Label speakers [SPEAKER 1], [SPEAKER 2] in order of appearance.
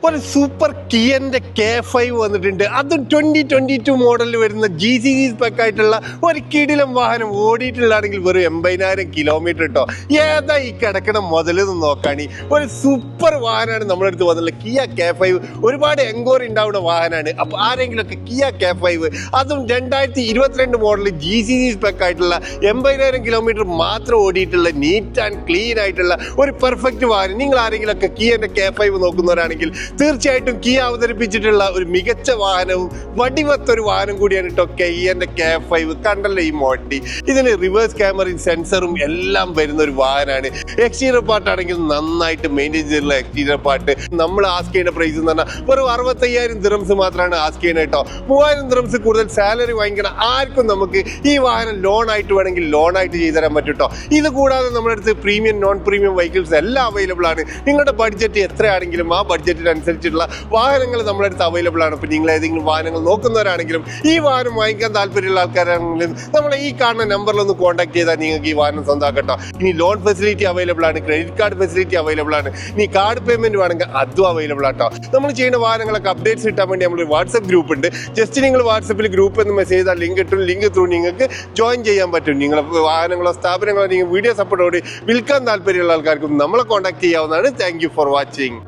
[SPEAKER 1] ഒരു super കിയന്റെ K5 വന്നിട്ടുണ്ട്. അതും 2022 മോഡലിൽ വരുന്ന GCC സ്പെക് ആയിട്ടുള്ള ഒരു കിടിലം വാഹനം. ഓടിയിട്ടുള്ളതാണെങ്കിൽ വെറും 80,000 കിലോമീറ്റർ കേട്ടോ. ഏതാ ഈ കിടക്കണം മുതലെന്ന് നോക്കാണി. ഒരു സൂപ്പർ വാഹനമാണ് നമ്മുടെ അടുത്ത് വന്നിട്ടുള്ള കിയ K5. ഒരുപാട് എൻക്വയറി ഉണ്ടാവുന്ന വാഹനമാണ്. അപ്പൊ ആരെങ്കിലുമൊക്കെ കിയ K5 അതും 2022 മോഡൽ GCC സ്പെക് ആയിട്ടുള്ള 80,000 കിലോമീറ്റർ മാത്രം ഓടിയിട്ടുള്ള നീറ്റ് ആൻഡ് ക്ലീൻ ആയിട്ടുള്ള ഒരു പെർഫെക്റ്റ് വാഹനം നിങ്ങൾ ആരെങ്കിലുമൊക്കെ കിയന്റെ K5 നോക്കുന്നവരാണെങ്കിൽ തീർച്ചയായിട്ടും കിയ അവതരിപ്പിച്ചിട്ടുള്ള ഒരു മികച്ച വാഹനവും വടിവത്തൊരു വാഹനം കൂടിയാണ് കേട്ടോ കിയന്റെ K5. കണ്ടല്ലോ ഈ മോഡി. ഇതിന് റിവേഴ്സ് ക്യാമറയും സെൻസറും എല്ലാം വരുന്ന ഒരു വാഹനമാണ്. എക്സ്റ്റീരിയർ പാർട്ട് ആണെങ്കിൽ നന്നായിട്ട് മെയിൻറ്റെയിൻ ചെയ്തിട്ടുള്ള എക്സ്റ്റീരിയർ പാർട്ട്. നമ്മൾ ആസ്ക് ചെയ്യുന്ന പ്രൈസ് എന്ന് പറഞ്ഞാൽ ഒരു 65,000 ദിറംസ് മാത്രമാണ് ആസ്ക് ചെയ്യുന്നത് കേട്ടോ. 3,000 ദിറംസ് കൂടുതൽ സാലറി വാങ്ങിക്കണം ആർക്കും നമുക്ക് ഈ വാഹനം ലോൺ ആയിട്ട് വേണമെങ്കിൽ ലോൺ ആയിട്ട് ചെയ്തു തരാൻ പറ്റും കേട്ടോ. ഇത് കൂടാതെ നമ്മുടെ അടുത്ത് പ്രീമിയം നോൺ പ്രീമിയം വെഹിക്കിൾസ് എല്ലാം അവൈലബിൾ ആണ്. നിങ്ങളുടെ ബഡ്ജറ്റ് എത്രയാണെങ്കിലും ആ ബഡ്ജറ്റിനനുസരിച്ചുള്ള വാഹനങ്ങൾ നമ്മുടെ അടുത്ത് അവൈലബിൾ ആണ്. ഇപ്പം നിങ്ങൾ ഏതെങ്കിലും വാഹനങ്ങൾ നോക്കുന്നവരാണെങ്കിലും ഈ വാഹനം വാങ്ങിക്കാൻ താല്പര്യമുള്ള ആൾക്കാരാണെങ്കിലും നമ്മളെ ഈ കാണുന്ന നമ്പറിലൊന്ന് കോൺടാക്ട് ചെയ്താൽ നിങ്ങൾക്ക് ഈ വാഹനം സ്വന്തമാക്കട്ടോ. ഇനി ലോൺ ഫെസിലിറ്റി അവൈലബിൾ ആണ്, ക്രെഡിറ്റ് കാർഡ് ഫെസിലിറ്റി അവൈലബിൾ ആണ്. ഇനി കാർഡ് പേയ്മെന്റ് വേണമെങ്കിൽ അതും അവൈലബിൾ ആട്ടോ. നമ്മൾ ചെയ്യുന്ന വാഹനങ്ങളൊക്കെ അപ്ഡേറ്റ്സ് കിട്ടാൻ വേണ്ടി നമ്മൾ വാട്സ്ആപ്പ് ഗ്രൂപ്പ് ഉണ്ട്. ജസ്റ്റ് നിങ്ങൾ വാട്സ്ആപ്പിൽ ഗ്രൂപ്പ് എന്ന് മെസ്സേജ് ചെയ്താൽ ലിങ്ക് കിട്ടും. ലിങ്ക് ത്രൂ നിങ്ങൾക്ക് ജോയിൻ ചെയ്യാൻ പറ്റും. നിങ്ങൾ വാഹനങ്ങളോ സ്ഥാപനങ്ങളോ നിങ്ങൾ വീഡിയോ സപ്പോർട്ടോടെ വിൽക്കാൻ താല്പര്യമുള്ള ആൾക്കാർക്കും നമ്മളെ കോൺടാക്ട് ചെയ്യാവുന്നതാണ്. Thank you for watching.